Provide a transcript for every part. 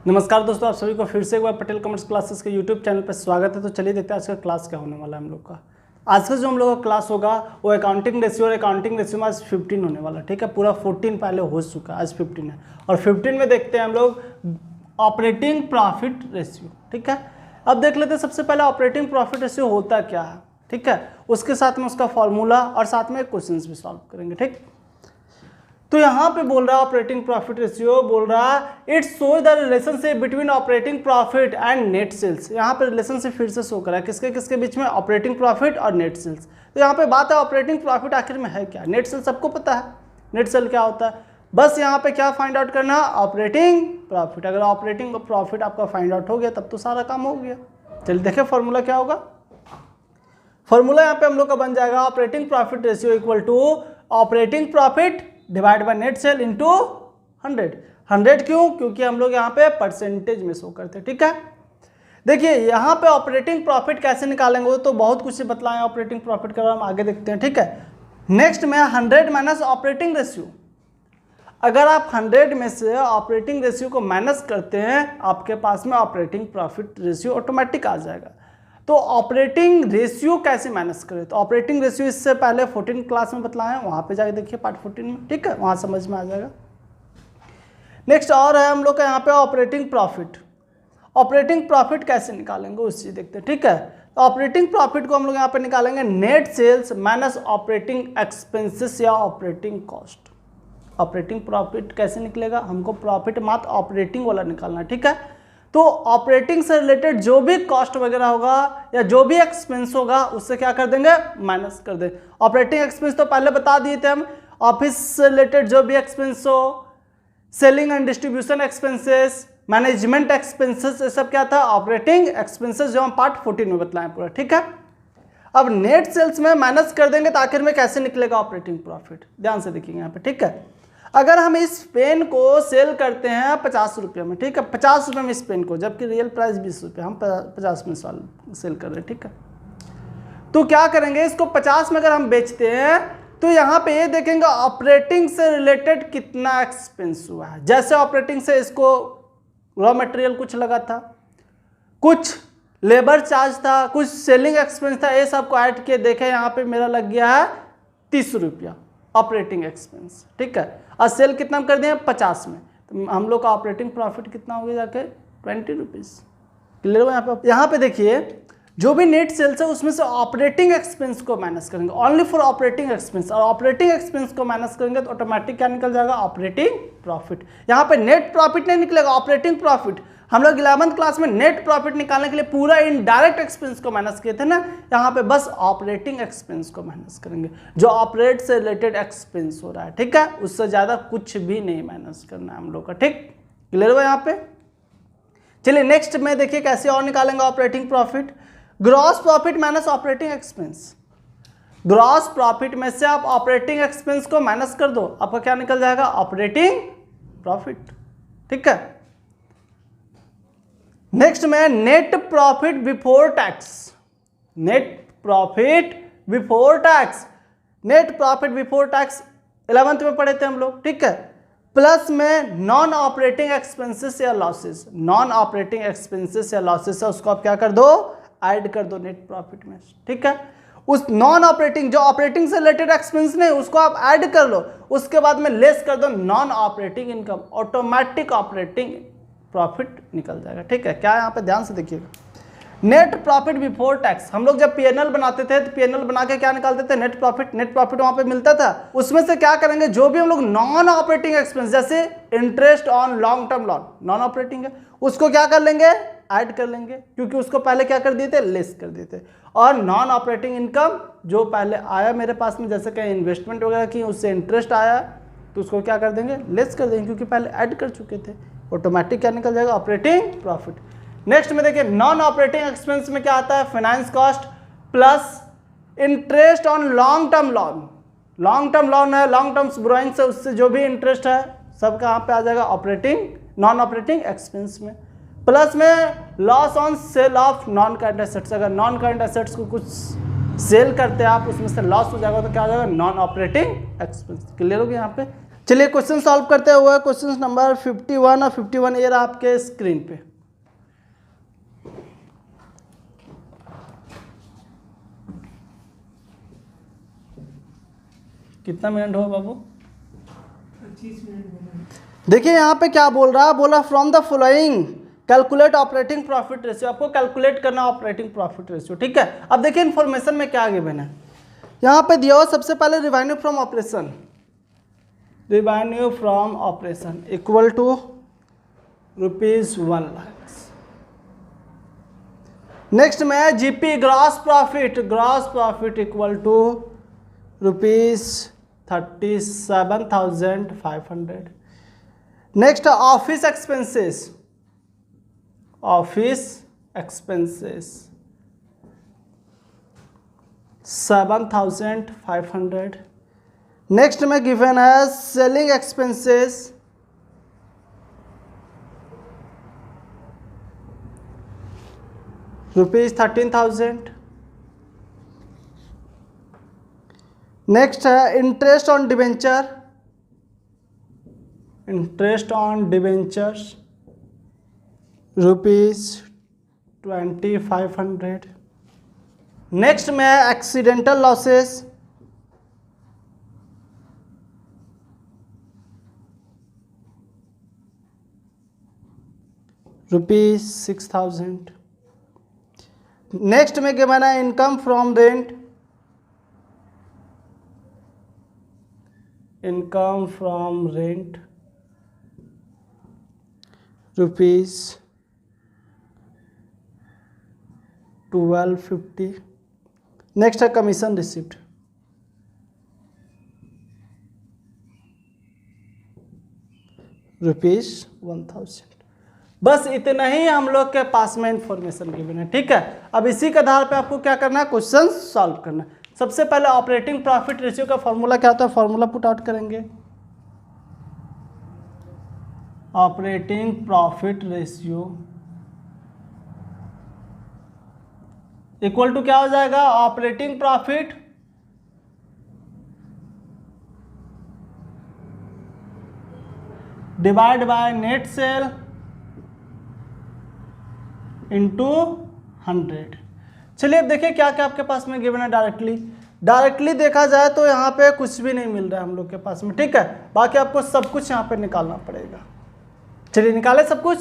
नमस्कार दोस्तों, आप सभी को फिर से एक बार पटेल कॉमर्स क्लासेस के यूट्यूब चैनल पर स्वागत है। तो चलिए देखते हैं आज का क्लास क्या होने वाला है हम लोग का। आज का जो हम लोग का क्लास होगा वो अकाउंटिंग रेशियो, और अकाउंटिंग रेशियो में आज 15 होने वाला है। ठीक है, पूरा 14 पहले हो चुका है, आज 15 है। और 15 में देखते हैं हम लोग ऑपरेटिंग प्रॉफिट रेशियो। ठीक है, अब देख लेते हैं सबसे पहले ऑपरेटिंग प्रॉफिट रेशियो होता क्या है। ठीक है, उसके साथ में उसका फॉर्मूला और साथ में क्वेश्चन भी सॉल्व करेंगे। ठीक, तो यहाँ पे बोल रहा है ऑपरेटिंग प्रॉफिट रेशियो, बोल रहा है it shows the relationship between operating profit and net sales. यहाँ पे रिलेशनशिप फिर से शो करा है किसके किसके बीच में, ऑपरेटिंग प्रॉफिट और नेट सेल्स। तो यहाँ पे बात है ऑपरेटिंग प्रॉफिट आखिर में है क्या। नेट सेल सबको पता है, नेट सेल क्या होता है, बस यहाँ पे क्या फाइंड आउट करना है, ऑपरेटिंग प्रॉफिट। अगर ऑपरेटिंग प्रॉफिट आपका फाइंड आउट हो गया तब तो सारा काम हो गया। चलिए देखिए फॉर्मूला क्या होगा। फॉर्मूला यहाँ पे हम लोग का बन जाएगा operating profit ratio equal to operating profit divide by net sale into 100। 100 क्यों, क्योंकि हम लोग यहाँ पे परसेंटेज में शो करते हैं। ठीक है, देखिए यहाँ पे ऑपरेटिंग प्रॉफिट कैसे निकालेंगे वो तो बहुत कुछ से बतलाएं ऑपरेटिंग प्रॉफिट का, हम आगे देखते हैं। ठीक है, नेक्स्ट में 100 माइनस ऑपरेटिंग रेशियो। अगर आप 100 में से ऑपरेटिंग रेशियो को माइनस करते हैं आपके पास में ऑपरेटिंग प्रॉफिट रेशियो ऑटोमेटिक आ जाएगा। तो ऑपरेटिंग रेशियो कैसे माइनस करें, तो ऑपरेटिंग रेशियो इससे पहले 14 क्लास में बतलाए हैं, वहाँ पे जाके देखिए पार्ट 14 में। ठीक है, वहाँ समझ में आ जाएगा। नेक्स्ट और है हम लोग का यहाँ पे ऑपरेटिंग प्रॉफिट। ऑपरेटिंग प्रॉफिट कैसे निकालेंगे उस चीज़ देखते हैं। ठीक है, तो ऑपरेटिंग प्रॉफिट को हम लोग यहाँ पे निकालेंगे net sales minus operating expenses या ऑपरेटिंग कॉस्ट। ऑपरेटिंग प्रॉफिट कैसे निकलेगा, हमको प्रॉफिट मात्र ऑपरेटिंग वाला निकालना है। ठीक है, तो ऑपरेटिंग से रिलेटेड जो भी कॉस्ट वगैरह होगा या जो भी एक्सपेंस होगा उससे क्या कर देंगे, माइनस कर देंगे। ऑपरेटिंग एक्सपेंस तो पहले बता दिए थे हम, ऑफिस से रिलेटेड जो भी एक्सपेंस हो, selling and distribution expenses, management expenses, ये सब क्या था, ऑपरेटिंग एक्सपेंसेस, जो हम पार्ट 14 में बतलाएं पूरा। ठीक है, अब नेट सेल्स में माइनस कर देंगे तो आखिर में कैसे निकलेगा ऑपरेटिंग प्रॉफिट, ध्यान से देखिए यहाँ पे। ठीक है, अगर हम इस पेन को सेल करते हैं 50 रुपये में, ठीक है, 50 रुपये में इस पेन को, जबकि रियल प्राइस 20 रुपये, हम 50 में सेल कर रहे हैं। ठीक है, तो क्या करेंगे, इसको 50 में अगर हम बेचते हैं तो यहाँ पे ये देखेंगे ऑपरेटिंग से रिलेटेड कितना एक्सपेंस हुआ है। जैसे ऑपरेटिंग से इसको रॉ मटेरियल कुछ लगा था, कुछ लेबर चार्ज था, कुछ सेलिंग एक्सपेंस था, ये सबको ऐड किए देखे यहाँ पे मेरा लग गया है 30 रुपया ऑपरेटिंग एक्सपेंस। ठीक है, और सेल कितना कर दिए 50 में, तो हम लोग का ऑपरेटिंग प्रॉफिट कितना हो गया जाके 20 रुपीज़। क्लियर हो यहाँ पे देखिए जो भी नेट सेल्स है उसमें से ऑपरेटिंग एक्सपेंस को माइनस करेंगे, ओनली फॉर ऑपरेटिंग एक्सपेंस, और ऑपरेटिंग एक्सपेंस को माइनस करेंगे तो ऑटोमेटिक क्या निकल जाएगा, ऑपरेटिंग प्रॉफिट। यहाँ पे नेट प्रॉफिट नहीं निकलेगा, ऑपरेटिंग प्रॉफिट। हम लोग 11th क्लास में नेट प्रॉफिट निकालने के लिए पूरा इनडायरेक्ट एक्सपेंस को माइनस किए थे ना, यहाँ पे बस ऑपरेटिंग एक्सपेंस को माइनस करेंगे, जो ऑपरेट से रिलेटेड एक्सपेंस हो रहा है। ठीक है, उससे ज्यादा कुछ भी नहीं माइनस करना है हम लोग का। ठीक, क्लियर हुआ यहाँ पे। चलिए नेक्स्ट में देखिए कैसे और निकालेंगे operating profit. Gross profit minus operating expense. Gross profit में से आप ऑपरेटिंग एक्सपेंस को माइनस कर दो, आपका क्या निकल जाएगा, ऑपरेटिंग प्रॉफिट। ठीक है, नेक्स्ट में net profit before tax. Net profit before tax, net profit before tax 11th में पढ़े थे हम लोग। ठीक है, प्लस में नॉन ऑपरेटिंग एक्सपेंसेस या लॉसेस। नॉन ऑपरेटिंग एक्सपेंसेस या लॉसेस है उसको आप क्या कर दो, ऐड कर दो नेट प्रॉफिट में। ठीक है, उस नॉन ऑपरेटिंग, जो ऑपरेटिंग से रिलेटेड एक्सपेंस नहीं उसको आप ऐड कर लो, उसके बाद में लेस कर दो non operating income, automatic operating profit निकल जाएगा। ठीक है, क्या यहाँ पे ध्यान से देखिएगा, नेट प्रॉफिट बिफोर टैक्स। हम लोग जब पीएनएल बनाते थे तो पीएनएल बना के क्या निकालते थे, नेट प्रॉफिट। नेट प्रॉफिट वहां पे मिलता था, उसमें से क्या करेंगे, जो भी हम लोग नॉन ऑपरेटिंग एक्सपेंस जैसे interest on long term loan, non operating है, उसको क्या कर लेंगे, ऐड कर लेंगे, क्योंकि उसको पहले क्या कर दिए थे, लेस कर दिए थे। और नॉन ऑपरेटिंग इनकम जो पहले आया मेरे पास में, जैसे कहीं इन्वेस्टमेंट वगैरह की, उससे इंटरेस्ट आया तो उसको क्या कर देंगे, लेस कर देंगे, क्योंकि पहले ऐड कर चुके थे। ऑटोमेटिक क्या निकल जाएगा, ऑपरेटिंग प्रॉफिट। नेक्स्ट में देखिए नॉन ऑपरेटिंग एक्सपेंस में क्या आता है, finance cost plus interest on long term loan. Long term loan है, लॉन्ग टर्म बोरोइंग से उससे जो भी इंटरेस्ट है सब कहाँ पे आ जाएगा, ऑपरेटिंग नॉन ऑपरेटिंग एक्सपेंस में। प्लस में loss on sale of non current assets. अगर नॉन करंट एसेट्स को कुछ सेल करते हैं आप, उसमें से लॉस हो जाएगा तो क्या हो जाएगा, नॉन ऑपरेटिंग एक्सपेंस। क्लियर हो गया यहाँ पे। चलिए क्वेश्चन सॉल्व करते हुए क्वेश्चन नंबर 51 और 51 ए आपके स्क्रीन पे। कितना मिनट हो बाबू? 25 मिनट। देखिए यहाँ पे क्या बोल रहा है, बोला from the following calculate operating profit ratio. आपको कैलकुलेट करना ऑपरेटिंग प्रॉफिट रेशियो, ठीक है। अब देखिए इन्फॉर्मेशन में क्या गिवन है, यहाँ पे दिया हुआ सबसे पहले revenue from operation, revenue from operation equal to ₹1 lakh. Next में GP gross profit equal to ₹37,500। Next office expenses 7,500। Next में गिवन है सेलिंग एक्सपेंसेस ₹13,000। नेक्स्ट है इंटरेस्ट ऑन डिबेंचर्स ₹2,500। नेक्स्ट में एक्सीडेंटल लॉसेस ₹6,000। नेक्स्ट में गिवन है इनकम फ्रॉम रेंट ₹1250। नेक्स्ट है commission receipt ₹1,000। बस इतना ही हम लोग के पास में इंफॉर्मेशन गिवन है, ठीक है। अब इसी के आधार पे आपको क्या करना है, क्वेश्चन सॉल्व करना है। सबसे पहले ऑपरेटिंग प्रॉफिट रेशियो का फॉर्मूला क्या होता है, फॉर्मूला पुट आउट करेंगे। Operating profit ratio equal to क्या हो जाएगा, operating profit divide by net sale into 100। चलिए अब देखिए क्या क्या आपके पास में गिवन है। डायरेक्टली देखा जाए तो यहाँ पे कुछ भी नहीं मिल रहा है हम लोग के पास में, ठीक है। बाकी आपको सब कुछ यहाँ पे निकालना पड़ेगा। चलिए निकाले सब कुछ।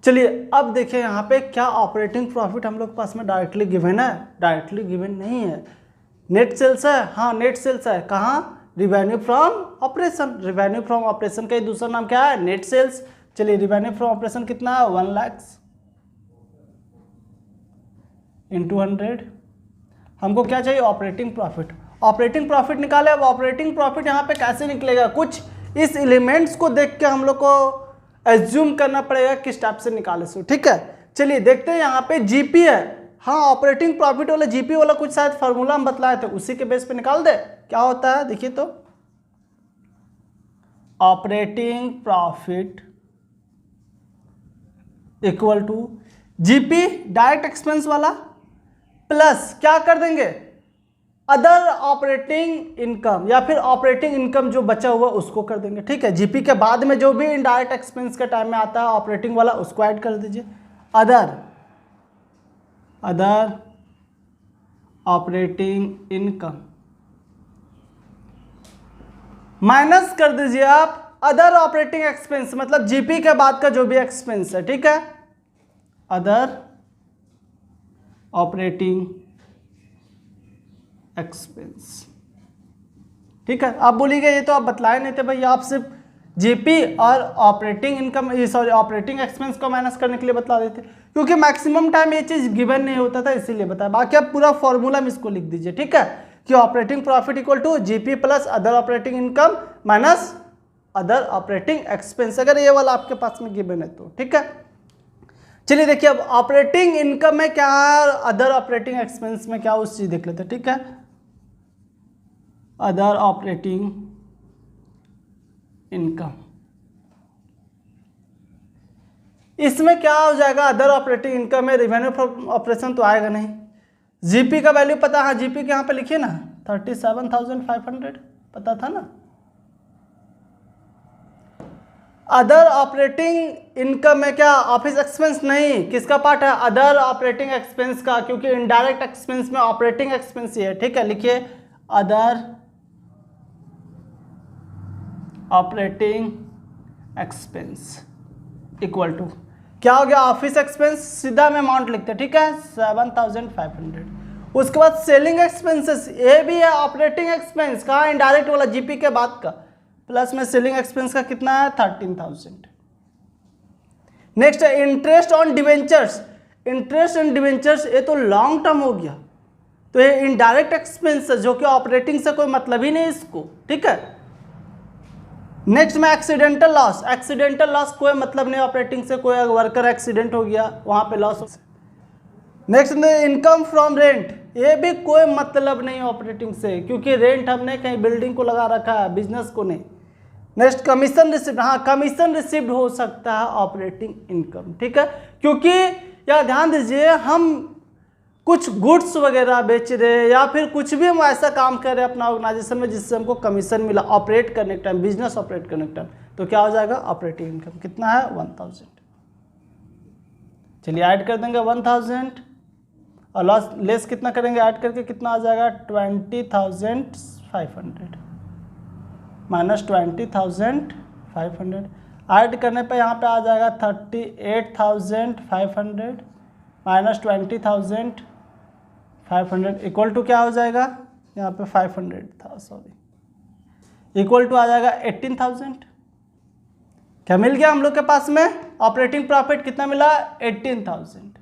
चलिए अब देखिए यहाँ पे क्या ऑपरेटिंग प्रॉफिट हम लोग के पास में डायरेक्टली गिवन है, डायरेक्टली गिवन नहीं है। नेट सेल्स है, हाँ नेट सेल्स है, कहाँ, revenue from operation. Revenue from operation का ही दूसरा नाम क्या है, नेट सेल्स। चलिए रिवेन्यू फ्रॉम ऑपरेशन कितना है, 1 लाख इंटू 100। हमको क्या चाहिए, ऑपरेटिंग प्रॉफिट। ऑपरेटिंग प्रॉफिट निकाले। अब ऑपरेटिंग प्रॉफिट यहाँ पे कैसे निकलेगा, कुछ इस एलिमेंट्स को देख के हम लोग को एज्यूम करना पड़ेगा किस टाइप से निकाले सो, ठीक है। चलिए देखते हैं यहाँ पे जीपी है, हाँ ऑपरेटिंग प्रॉफिट वाला जीपी वाला कुछ शायद फार्मूला हम बतलाए थे, उसी के बेस पे निकाल दे। क्या होता है देखिए तो, operating profit equal to GP direct expense वाला प्लस क्या कर देंगे, अदर ऑपरेटिंग इनकम, या फिर ऑपरेटिंग इनकम जो बचा हुआ उसको कर देंगे, ठीक है। जीपी के बाद में जो भी इनडायरेक्ट एक्सपेंस के टाइम में आता है ऑपरेटिंग वाला, उसको ऐड कर दीजिए। अदर ऑपरेटिंग इनकम माइनस कर दीजिए आप अदर ऑपरेटिंग एक्सपेंस, मतलब जीपी के बाद का जो भी एक्सपेंस है, ठीक है। अदर ऑपरेटिंग एक्सपेंस, ठीक है। आप बोलिएगा ये तो आप बतलाए नहीं थे भैया, आप सिर्फ जीपी और operating income, sorry operating expense को माइनस करने के लिए बता देते, क्योंकि मैक्सिमम टाइम ये चीज गिवन नहीं होता था इसीलिए बताया। बाकी आप पूरा फॉर्मूला में इसको लिख दीजिए, ठीक है, कि operating profit equal to GP plus other operating income minus other operating expense, अगर ये वाला आपके पास में गिवन है तो, ठीक है। चलिए देखिए अब ऑपरेटिंग इनकम में क्या है, अदर ऑपरेटिंग एक्सपेंस में क्या, उस चीज देख लेते हैं, ठीक है। अदर ऑपरेटिंग इनकम, इसमें क्या हो जाएगा, अदर ऑपरेटिंग इनकम में रिवेन्यू फ्रॉम ऑपरेशन तो आएगा नहीं। जीपी का वैल्यू पता है, जीपी के यहाँ पे लिखिए ना 37,500 पता था ना, अदर ऑपरेटिंग इनकम में क्या ऑफिस एक्सपेंस नहीं, किसका पार्ट है, अदर ऑपरेटिंग एक्सपेंस का, क्योंकि इनडायरेक्ट एक्सपेंस में ऑपरेटिंग एक्सपेंस ही है, ठीक है। लिखिए other operating expense equal to क्या हो गया, ऑफिस एक्सपेंस, सीधा में अमाउंट लिखते हैं, ठीक है 7500। उसके बाद सेलिंग एक्सपेंसेस, ये भी है ऑपरेटिंग एक्सपेंस, कहाँ इनडायरेक्ट वाला जीपी के बाद का, प्लस में सेलिंग एक्सपेंस का कितना है 13000। नेक्स्ट है interest on debentures, interest on debentures ये तो लॉन्ग टर्म हो गया, तो ये इनडायरेक्ट एक्सपेंस है जो कि ऑपरेटिंग से कोई मतलब ही नहीं इसको, ठीक है। नेक्स्ट में एक्सीडेंटल लॉस, एक्सीडेंटल लॉस कोई मतलब नहीं ऑपरेटिंग से, कोई वर्कर एक्सीडेंट हो गया वहां पे लॉस हो। नेक्स्ट में इनकम फ्रॉम रेंट, ये भी कोई मतलब नहीं ऑपरेटिंग से, क्योंकि रेंट हमने कहीं बिल्डिंग को लगा रखा है, बिजनेस को नहीं। नेक्स्ट कमीशन रिसीव्ड, हाँ कमीशन रिसीव्ड हो सकता है ऑपरेटिंग इनकम, ठीक है, क्योंकि यार ध्यान दीजिए हम कुछ गुड्स वगैरह बेच रहे या फिर कुछ भी हम ऐसा काम कर रहे हैं अपना ऑर्गेनाइजेशन में जिससे हमको कमीशन मिला ऑपरेट करने के टाइम, बिजनेस ऑपरेट करने के टाइम, तो क्या हो जाएगा ऑपरेटिंग इनकम, कितना है 1000। चलिए ऐड कर देंगे 1000 और लॉस लेस कितना करेंगे, ऐड करके कितना आ जाएगा 20500 माइनस 20500, ऐड करने पे यहाँ पे आ जाएगा 38500 माइनस 20500 इक्वल टू क्या हो जाएगा, यहाँ पे 500 था सॉरी, इक्वल टू आ जाएगा 18000। क्या मिल गया हम लोग के पास में, ऑपरेटिंग प्रॉफिट कितना मिला 18000।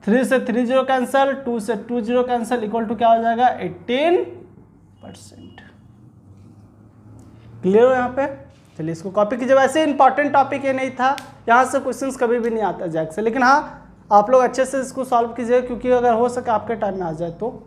3 से 3 0 कैंसिल, 2 से 2 0 कैंसिल, इक्वल टू क्या हो जाएगा 18%। क्लियर हो यहाँ पे। चलिए इसको कॉपी कीजिए, वैसे इंपॉर्टेंट टॉपिक ये नहीं था, यहाँ से क्वेश्चंस कभी भी नहीं आता जैक से, लेकिन हाँ आप लोग अच्छे से इसको सॉल्व कीजिए, क्योंकि अगर हो सके आपके टाइम में आ जाए तो।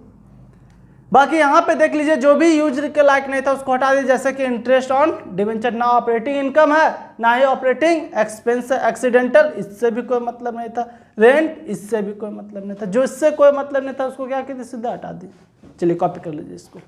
बाकी यहाँ पे देख लीजिए जो भी यूज के लायक नहीं था उसको हटा दीजिए, जैसे कि इंटरेस्ट ऑन डिवेंचर, ना ऑपरेटिंग इनकम है ना ही ऑपरेटिंग एक्सपेंस है, एक्सीडेंटल इससे भी कोई मतलब नहीं था, रेंट इससे भी कोई मतलब नहीं था, जो इससे कोई मतलब नहीं था उसको क्या कीजिए सीधा हटा दीजिए। चलिए कॉपी कर लीजिए इसको।